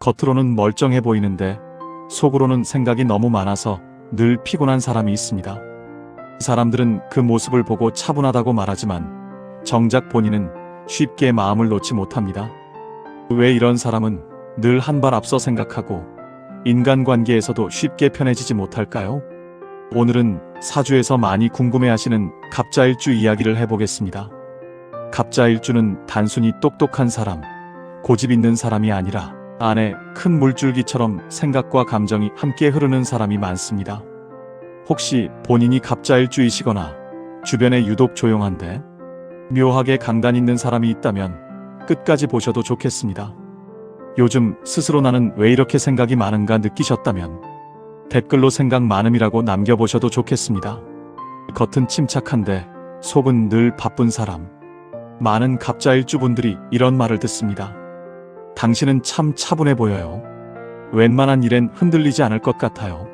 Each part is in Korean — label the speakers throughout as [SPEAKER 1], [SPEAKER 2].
[SPEAKER 1] 겉으로는 멀쩡해 보이는데 속으로는 생각이 너무 많아서 늘 피곤한 사람이 있습니다. 사람들은 그 모습을 보고 차분하다고 말하지만 정작 본인은 쉽게 마음을 놓지 못합니다. 왜 이런 사람은 늘 한 발 앞서 생각하고 인간관계에서도 쉽게 편해지지 못할까요? 오늘은 사주에서 많이 궁금해하시는 갑자일주 이야기를 해보겠습니다. 갑자일주는 단순히 똑똑한 사람, 고집 있는 사람이 아니라 안에 큰 물줄기처럼 생각과 감정이 함께 흐르는 사람이 많습니다. 혹시 본인이 갑자일주이시거나 주변에 유독 조용한데 묘하게 강단 있는 사람이 있다면 끝까지 보셔도 좋겠습니다. 요즘 스스로 나는 왜 이렇게 생각이 많은가 느끼셨다면 댓글로 생각 많음이라고 남겨보셔도 좋겠습니다. 겉은 침착한데 속은 늘 바쁜 사람. 많은 갑자일주분들이 이런 말을 듣습니다. 당신은 참 차분해 보여요. 웬만한 일엔 흔들리지 않을 것 같아요.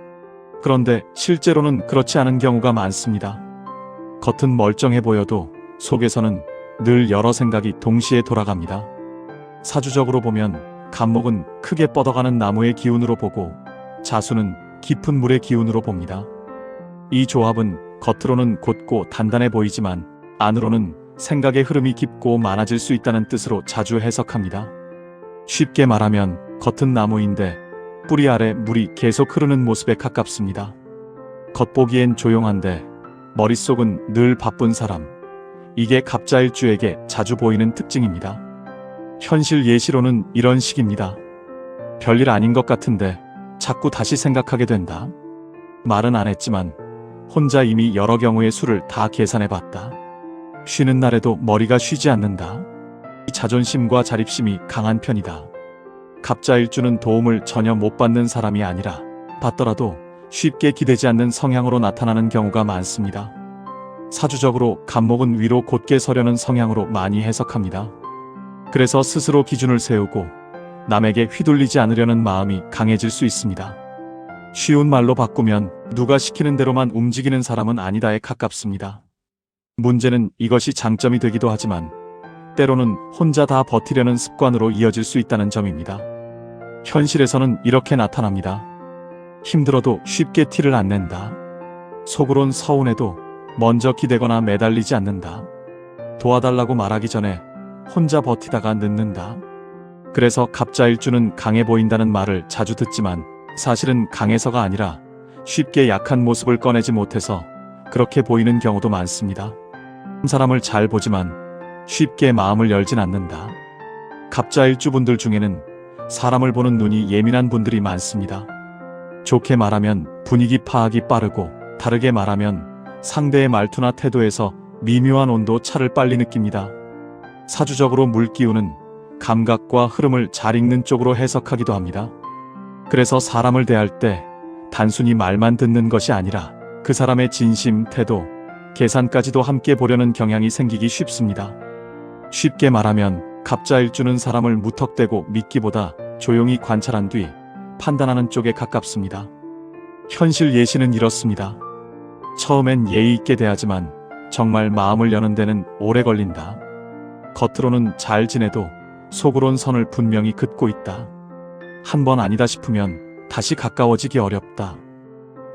[SPEAKER 1] 그런데 실제로는 그렇지 않은 경우가 많습니다. 겉은 멀쩡해 보여도 속에서는 늘 여러 생각이 동시에 돌아갑니다. 사주적으로 보면 갑목은 크게 뻗어가는 나무의 기운으로 보고 자수는 깊은 물의 기운으로 봅니다. 이 조합은 겉으로는 곧고 단단해 보이지만 안으로는 생각의 흐름이 깊고 많아질 수 있다는 뜻으로 자주 해석합니다. 쉽게 말하면 겉은 나무인데 뿌리 아래 물이 계속 흐르는 모습에 가깝습니다. 겉보기엔 조용한데 머릿속은 늘 바쁜 사람. 이게 갑자일주에게 자주 보이는 특징입니다. 현실 예시로는 이런 식입니다. 별일 아닌 것 같은데 자꾸 다시 생각하게 된다. 말은 안 했지만 혼자 이미 여러 경우의 수를 다 계산해봤다. 쉬는 날에도 머리가 쉬지 않는다. 자존심과 자립심이 강한 편이다. 갑자일주는 도움을 전혀 못 받는 사람이 아니라 받더라도 쉽게 기대지 않는 성향으로 나타나는 경우가 많습니다. 사주적으로 갑목은 위로 곧게 서려는 성향으로 많이 해석합니다. 그래서 스스로 기준을 세우고 남에게 휘둘리지 않으려는 마음이 강해질 수 있습니다. 쉬운 말로 바꾸면 누가 시키는 대로만 움직이는 사람은 아니다에 가깝습니다. 문제는 이것이 장점이 되기도 하지만 때로는 혼자 다 버티려는 습관으로 이어질 수 있다는 점입니다. 현실에서는 이렇게 나타납니다. 힘들어도 쉽게 티를 안 낸다. 속으론 서운해도 먼저 기대거나 매달리지 않는다. 도와달라고 말하기 전에 혼자 버티다가 늦는다. 그래서 갑자일주는 강해 보인다는 말을 자주 듣지만 사실은 강해서가 아니라 쉽게 약한 모습을 꺼내지 못해서 그렇게 보이는 경우도 많습니다. 사람을 잘 보지만 쉽게 마음을 열진 않는다. 갑자일주분들 중에는 사람을 보는 눈이 예민한 분들이 많습니다. 좋게 말하면 분위기 파악이 빠르고 다르게 말하면 상대의 말투나 태도에서 미묘한 온도 차를 빨리 느낍니다. 사주적으로 물기운은 감각과 흐름을 잘 읽는 쪽으로 해석하기도 합니다. 그래서 사람을 대할 때 단순히 말만 듣는 것이 아니라 그 사람의 진심, 태도, 계산까지도 함께 보려는 경향이 생기기 쉽습니다. 쉽게 말하면 갑자일주는 사람을 무턱대고 믿기보다 조용히 관찰한 뒤 판단하는 쪽에 가깝습니다. 현실 예시는 이렇습니다. 처음엔 예의 있게 대하지만 정말 마음을 여는 데는 오래 걸린다. 겉으로는 잘 지내도 속으론 선을 분명히 긋고 있다. 한 번 아니다 싶으면 다시 가까워지기 어렵다.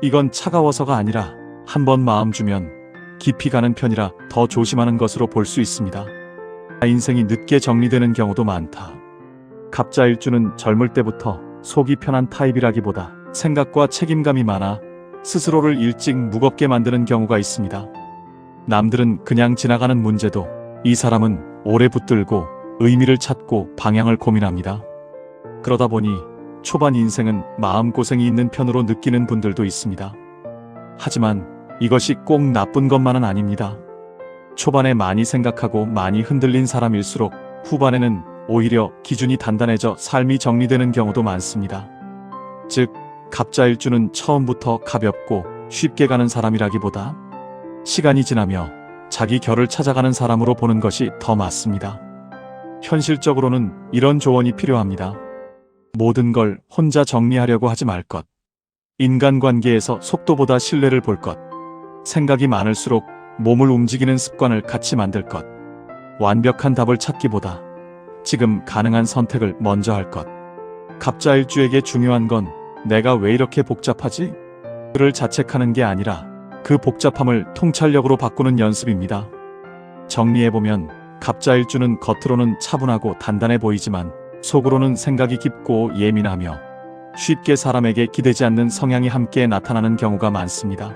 [SPEAKER 1] 이건 차가워서가 아니라 한 번 마음 주면 깊이 가는 편이라 더 조심하는 것으로 볼 수 있습니다. 인생이 늦게 정리되는 경우도 많다. 갑자일주는 젊을 때부터 속이 편한 타입이라기보다 생각과 책임감이 많아 스스로를 일찍 무겁게 만드는 경우가 있습니다. 남들은 그냥 지나가는 문제도 이 사람은 오래 붙들고 의미를 찾고 방향을 고민합니다. 그러다 보니 초반 인생은 마음고생이 있는 편으로 느끼는 분들도 있습니다. 하지만 이것이 꼭 나쁜 것만은 아닙니다. 초반에 많이 생각하고 많이 흔들린 사람일수록 후반에는 오히려 기준이 단단해져 삶이 정리되는 경우도 많습니다. 즉, 갑자일주는 처음부터 가볍고 쉽게 가는 사람이라기보다 시간이 지나며 자기 결을 찾아가는 사람으로 보는 것이 더 맞습니다. 현실적으로는 이런 조언이 필요합니다. 모든 걸 혼자 정리하려고 하지 말 것. 인간관계에서 속도보다 신뢰를 볼 것. 생각이 많을수록 몸을 움직이는 습관을 같이 만들 것. 완벽한 답을 찾기보다 지금 가능한 선택을 먼저 할 것. 갑자일주에게 중요한 건 내가 왜 이렇게 복잡하지? 그를 자책하는 게 아니라 그 복잡함을 통찰력으로 바꾸는 연습입니다. 정리해보면 갑자일주는 겉으로는 차분하고 단단해 보이지만 속으로는 생각이 깊고 예민하며 쉽게 사람에게 기대지 않는 성향이 함께 나타나는 경우가 많습니다.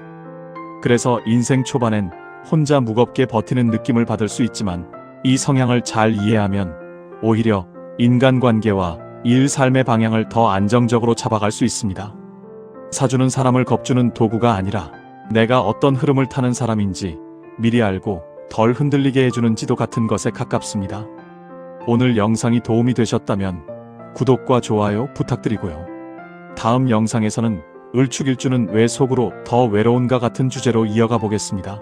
[SPEAKER 1] 그래서 인생 초반엔 혼자 무겁게 버티는 느낌을 받을 수 있지만 이 성향을 잘 이해하면 오히려 인간관계와 일 삶의 방향을 더 안정적으로 잡아갈 수 있습니다. 사주는 사람을 겁주는 도구가 아니라 내가 어떤 흐름을 타는 사람인지 미리 알고 덜 흔들리게 해주는 지도 같은 것에 가깝습니다. 오늘 영상이 도움이 되셨다면 구독과 좋아요 부탁드리고요. 다음 영상에서는 을축일주는 왜 속으로 더 외로운가 같은 주제로 이어가 보겠습니다.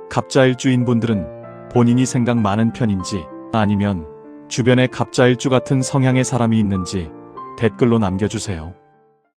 [SPEAKER 1] 갑자일주인 분들은 본인이 생각 많은 편인지 아니면 주변에 갑자일주 같은 성향의 사람이 있는지 댓글로 남겨주세요.